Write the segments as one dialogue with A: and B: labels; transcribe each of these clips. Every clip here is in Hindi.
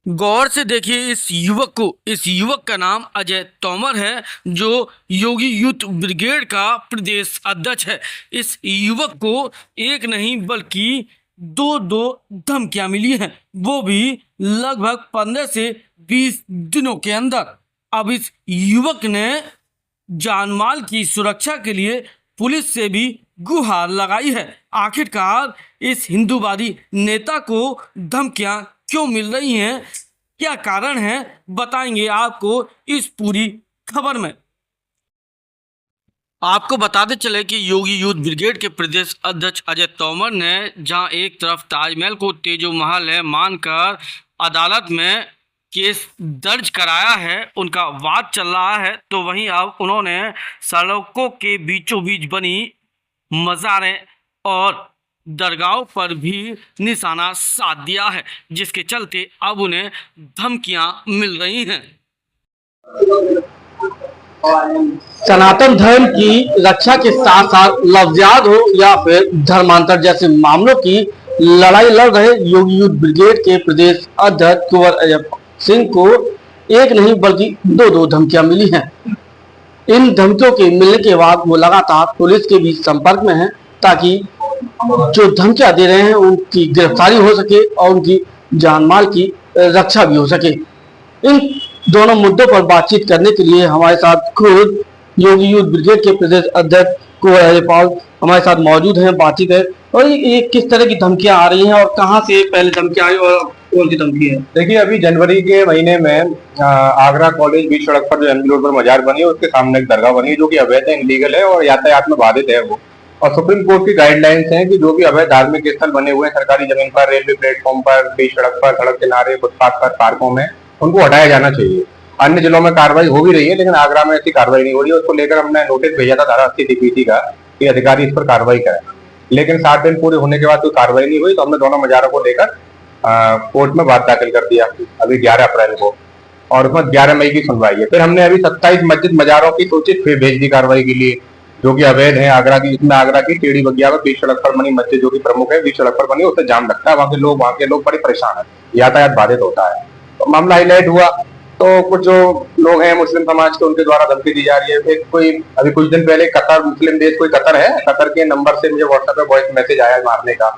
A: गौर से देखिए इस युवक को। इस युवक का नाम अजय तोमर है, जो योगी यूथ ब्रिगेड का प्रदेश अध्यक्ष है। इस युवक को एक नहीं बल्कि दो धमकियां मिली हैं, वो भी लगभग 15 से 20 दिनों के अंदर। अब इस युवक ने जानमाल की सुरक्षा के लिए पुलिस से भी गुहार लगाई है। आखिरकार इस हिंदूवादी नेता को धमकियां क्यों मिल रही हैं, क्या कारण है, बताएंगे आपको इस पूरी खबर में। आपको बताते चले कि योगी यूथ ब्रिगेड के प्रदेश अध्यक्ष अजय तोमर ने जहां एक तरफ ताजमहल को तेजो महल है मानकर अदालत में केस दर्ज कराया है, उनका वाद चल रहा है, तो वहीं अब उन्होंने सड़कों के बीचों बीच बनी मज़ारें और दरगाहों पर भी निशाना साध दिया है, जिसके चलते अब उन्हें धमकियां मिल रही हैं।
B: सनातन धर्म की रक्षा के साथ साथ लफ्ज़ियात हो या फिर धर्मांतर जैसे मामलों की लड़ाई लड़ रहे योगी यूथ ब्रिगेड के प्रदेश अध्यक्ष कुंवर अजय सिंह को एक नहीं बल्कि दो धमकियां मिली हैं। इन धमकियों के मिलने के बाद वो लगातार पुलिस के भी संपर्क में हैं, ताकि जो धमकियां दे रहे हैं उनकी गिरफ्तारी हो सके और उनकी जानमाल की रक्षा भी हो सके। इन दोनों मुद्दों पर बातचीत करने के लिए हमारे साथ खुद योगी यूथ ब्रिगेड के प्रदेश अध्यक्ष कुंवर अजय पाल हमारे साथ मौजूद हैं। बातचीत है और ये किस तरह की धमकियां आ रही हैं और कहां से पहले धमकियां आई और कौन सी धमकी है।
C: देखिए, अभी जनवरी के महीने में आगरा कॉलेज बीच सड़क पर जो एमबी रोड पर मजार बनी है, उसके सामने एक दरगाह बनी है जो कि अवैध है, इनलीगल है और यातायात में बाधित है वो। और सुप्रीम कोर्ट की गाइडलाइंस हैं कि जो भी अवैध धार्मिक स्थल बने हुए हैं सरकारी जमीन पर, रेलवे प्लेटफॉर्म पर, बीच सड़क पर, सड़क किनारे, फुटपाथ पर, पार्कों में, उनको हटाया जाना चाहिए। अन्य जिलों में कार्रवाई हो भी रही है, लेकिन आगरा में ऐसी कार्रवाई नहीं हो रही है। उसको लेकर हमने नोटिस भेजा था धारा 80 सीपीसी का कि अधिकारी इस पर कार्रवाई करें, लेकिन 7 दिन पूरे होने के बाद कोई कार्रवाई नहीं हुई। तो हमने दोनों मजारों को लेकर कोर्ट में बात दाखिल कर दिया अभी 11 अप्रैल को, और उसमें 11 मई की सुनवाई है। फिर हमने अभी 27 मस्जिद मजारों की सूचित फिर भेज दी कार्रवाई के लिए, जो कि अवैध है आगरा की। इसमें आगरा की टेढ़ी बगिया में बीच सड़क पर बनी मस्जिद जो कि प्रमुख है, बीच सड़क पर बनी, उससे जाम लगता है, वहाँ के लोग बड़े परेशान है, यातायात बाधित होता है। तो मामला हाईलाइट हुआ तो कुछ जो लोग हैं मुस्लिम समाज के, उनके द्वारा धमकी दी जा रही है। फिर कोई अभी कुछ दिन पहले कतर, मुस्लिम देश कोई कतर है, कतर के नंबर से मुझे व्हाट्सएप पे वॉइस मैसेज आया मारने का,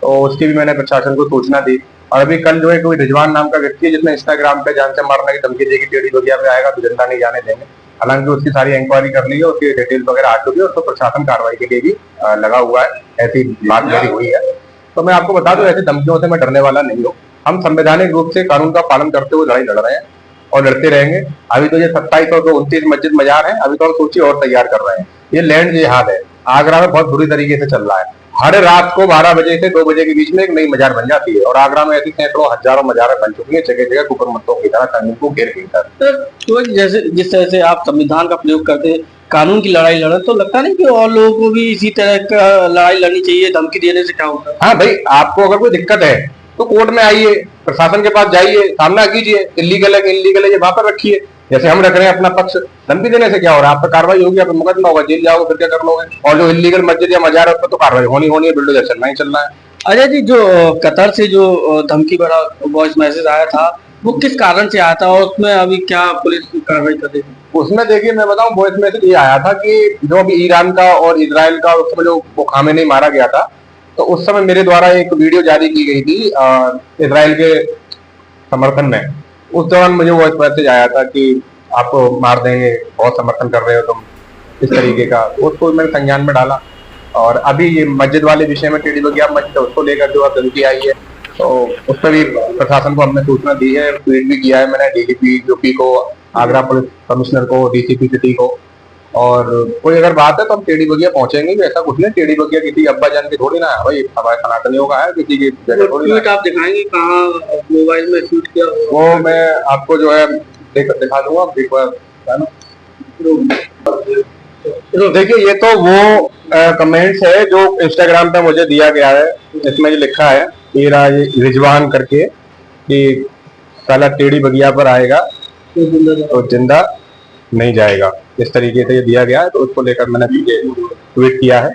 C: तो उसकी भी मैंने प्रशासन को सूचना दी। और अभी कल जो है कोई रिजवान नाम का व्यक्ति है जिसने इंस्टाग्राम पे जान से मारने की धमकी दी कि टेढ़ी बगिया पे आएगा तो जिंदा नहीं जाने देंगे। हालांकि उसकी सारी इंक्वायरी कर ली है, उसकी डिटेल्स वगैरह आ चुकी है, उसको प्रशासन कार्रवाई के लिए भी लगा हुआ है, ऐसी बात मेरी हुई है। तो मैं आपको बता दूं, ऐसी धमकियों से मैं डरने वाला नहीं हूँ। हम संवैधानिक रूप से कानून का पालन करते हुए लड़ाई लड़ रहे हैं और लड़ते रहेंगे। अभी तो ये 27 और 29 मस्जिद मजार है, अभी तो हम सूची और तैयार कर रहे हैं। ये लैंड जिहाद है, आगरा में बहुत बुरी तरीके से चल रहा है। हर रात को 12 बजे से 2 बजे के बीच में एक नई मजार बन जाती है, और आगरा में ऐसी सैकड़ों हजारों मजारें बन चुकी है, जगह जगह कुकरमुत्तों की तरह कानून को घेर घेर।
B: तो जैसे जिस तरह से आप संविधान का प्रयोग करते हैं, कानून की लड़ाई लड़, तो लगता नहीं कि और लोगों को भी इसी तरह का लड़ाई लड़नी चाहिए? धमकी देने से क्या होता है?
C: हाँ भाई, आपको अगर कोई दिक्कत है तो कोर्ट में आइए, प्रशासन के पास जाइए, सामना कीजिए। इलीगल है कि इलीगल है ये वहां पर रखिए, जैसे हम रख रहे हैं अपना पक्ष। धमकी देने से क्या हो रहा है? आप पर कार्रवाई होगी, आप मुकदमा होगा, जेल जाओगे, फिर क्या कर लोगे? और जो इलीगल मस्जिद या मजार है उस पर तो कार्रवाई होनी है, बिल्डोजर चलना ही चलना है।
B: अजय जी, जो कतर से जो धमकी भरा वॉइस मैसेज आया था, वो किस कारण से आया था और उसमें अभी क्या पुलिस कार्रवाई कर रही है?
C: उसमें देखिए, मैं बताऊं, वॉइस मैसेज ये आया था कि जो अभी ईरान का और इजराइल का उस समय जो वो खामेनी मारा गया था, तो उस समय मेरे द्वारा एक वीडियो जारी की गई थी इजराइल के समर्थन में। उस दौरान मुझे वॉइस मैसेज आया था कि आपको मार देंगे, बहुत समर्थन कर रहे हो तुम, इस तरीके का। उसको मैंने संज्ञान में डाला। और अभी ये मस्जिद वाले विषय में, टेढ़ी बगिया मस्जिद, उसको लेकर जो धमकी आई है, तो उस पर भी प्रशासन को हमने सूचना दी है, ट्वीट भी किया है मैंने डीजीपी यूपी को, आगरा पुलिस कमिश्नर को, डीसीपी सिटी को। और कोई अगर बात है तो हम टेढ़ी बगिया पहुंचेंगे भी, ऐसा कुछ नहीं। टेढ़ी बगिया किसी अब्बा जान की थोड़ी ना है भाई, हमारे सनातनियों का है, किसी की जगह थोड़ी ना।
B: आप दिखाएंगे कहाँ मोबाइल में शूट किया?
C: वो मैं आपको जो है दिखा दूंगा एक बार। तो देखिए, ये तो वो कमेंट्स है जो इंस्टाग्राम पे मुझे दिया गया है। इसमें जो लिखा है मेरा रिजवान करके कि साला टेढ़ी बगिया पर आएगा तो जिंदा नहीं जाएगा, इस तरीके से ये दिया गया है। तो उसको लेकर मैंने ट्वीट किया है।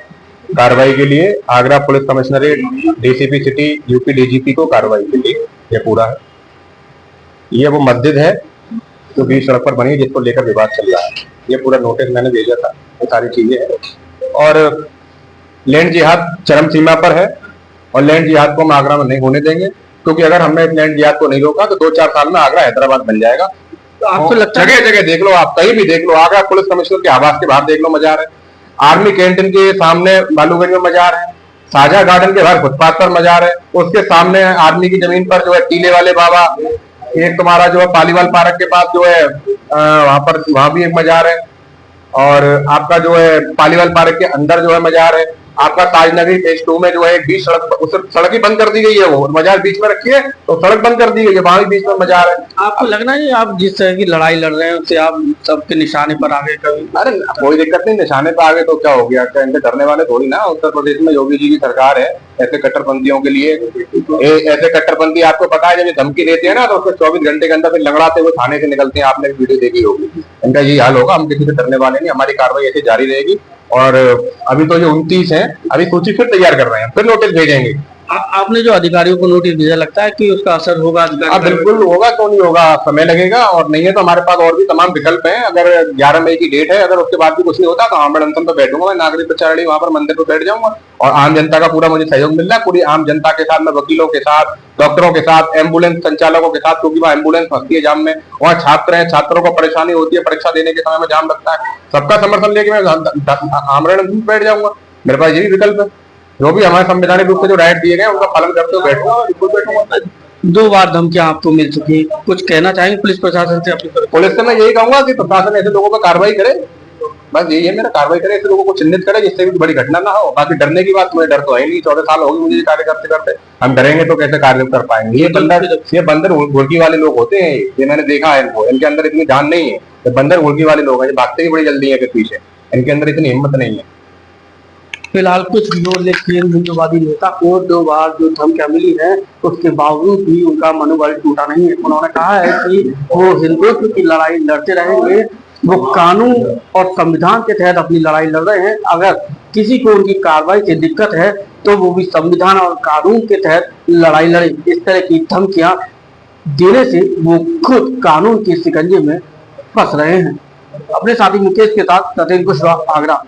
C: कार्रवाई के लिए Agra police commissionerate, DCP city, UP DGP को कार्रवाई के लिए ये पूरा है। ये वो मस्जिद है जो बीच सड़क पर बनी है, जिसको लेकर विवाद चल रहा है। ये पूरा नोटिस मैंने भेजा था, ये सारी चीजें हैं। और लैंड जिहाद चरम सीमा पर है और लैंड जिहाद को हम आगरा में नहीं होने देंगे, क्योंकि अगर हमने इस लैंड जिहाद को नहीं रोका तो 2-4 साल में आगरा हैदराबाद बन जाएगा।
B: तो आपको लगता है
C: जगह जगह देख लो, आप कहीं भी देख लो, आगरा पुलिस कमिश्नर के आवास के बाहर देख लो मजार है, आर्मी कैंटीन के सामने बालूगंज में मजार है, साझा गार्डन के बाहर फुटपाथ पर मजार है, उसके सामने आर्मी की जमीन पर जो है टीले वाले बाबा, एक तुम्हारा जो है पालीवाल पार्क के पास जो है वहां भी एक मजार है, और आपका जो है पालीवाल पार्क के अंदर जो है मजार है, आपका ताजनगरी फेज 2 में जो है बीच सड़क, उस सड़क ही बंद कर दी गई है, वो मजार बीच में रखी है तो सड़क बंद कर दी गई है, वहां भी बीच में मजार है।
B: आपको लगना है आप जिस तरह की लड़ाई लड़ रहे हैं उससे आप सबके निशाने पर आ गए कभी?
C: अरे कोई दिक्कत नहीं, निशाने पे आ गए तो क्या हो गया, क्या इनके डरने वाले थोड़ी ना। उत्तर प्रदेश में योगी जी की सरकार है ऐसे कट्टरपंथियों के लिए। ऐसे कट्टरपंथी आपको पता है जब ये धमकी देते हैं ना तो उसके 24 घंटे के अंदर फिर लंगड़ाते हुए थाने से निकलते हैं। आपने वीडियो देखी होगी, इनका यही हाल होगा। हम किसी से डरने वाले नहीं, हमारी कार्रवाई ऐसे जारी रहेगी। और अभी तो जो 29 है, अभी सूची फिर तैयार कर रहे हैं, फिर नोटिस भेजेंगे।
B: आपने जो अधिकारियों को नोटिस भेजा, लगता है कि उसका असर होगा?
C: बिल्कुल होगा, क्यों नहीं होगा, समय लगेगा। और नहीं है तो हमारे पास और भी तमाम विकल्प हैं। अगर 11 मई की डेट है, अगर उसके बाद भी कुछ नहीं होता तो आमरण अनशन पर बैठूंगा मैं, नागरिक प्रचारणी वहां पर मंदिर पर बैठ जाऊंगा। और आम जनता का पूरा मुझे सहयोग मिल रहा है, पूरी आम जनता के साथ, मैं वकीलों के साथ, डॉक्टरों के साथ, एम्बुलेंस संचालकों के साथ, क्योंकि वहाँ एम्बुलेंस फंसती है जाम में, वहाँ छात्र हैं, छात्रों को परेशानी होती है, परीक्षा देने के समय में जाम लगता है। सबका समर्थन लेके मैं आमरण अनशन बैठ जाऊंगा। मेरे पास यही विकल्प है। जो भी हमारे संवैधानिक रूप से जो राइट दिए गए उनका पालन करते हुए बैठूंगा।
B: 2 बार धमकियां आपको मिल चुकी है, कुछ कहना चाहेंगे पुलिस प्रशासन से अपनी तरफ?
C: पुलिस से मैं यही कहूंगा कि प्रशासन ऐसे लोगों पर कार्रवाई करे, बस यही है मेरा, कार्रवाई करे, ऐसे लोगों को चिन्हित करे जिससे भी बड़ी घटना ना हो। बाकी डरने की बात, मुझे डर तो है नहीं, 14 साल हो गए मुझे ये कार्य करते करते। हम डरेंगे तो कैसे कार्य कर पाएंगे? ये बंदर मुर्गी वाले लोग होते हैं, ये मैंने देखा है इनको, इनके अंदर इतनी जान नहीं है। ये बंदर मुर्गी वाले लोग हैं, भागते ही बड़ी जल्दी है पीछे, इनके अंदर इतनी हिम्मत नहीं है।
B: फिलहाल कुछ हिंदुवादी नेता को 2 बार जो धमकियां मिली है उसके बावजूद भी उनका मनोबल टूटा नहीं है। उन्होंने कहा है कि वो हिंदुत्व की लड़ाई लड़ते रहेंगे, वो कानून और संविधान के तहत अपनी लड़ाई लड़ रहे हैं। अगर किसी को उनकी कार्रवाई से दिक्कत है तो वो भी संविधान और कानून के तहत लड़ाई लड़े। इस तरह की धमकियां देने से वो खुद कानून के शिकंजे में फंस रहे हैं। अपने साथी मुकेश के साथ सत्येंद्र कुशवाहा, आगरा।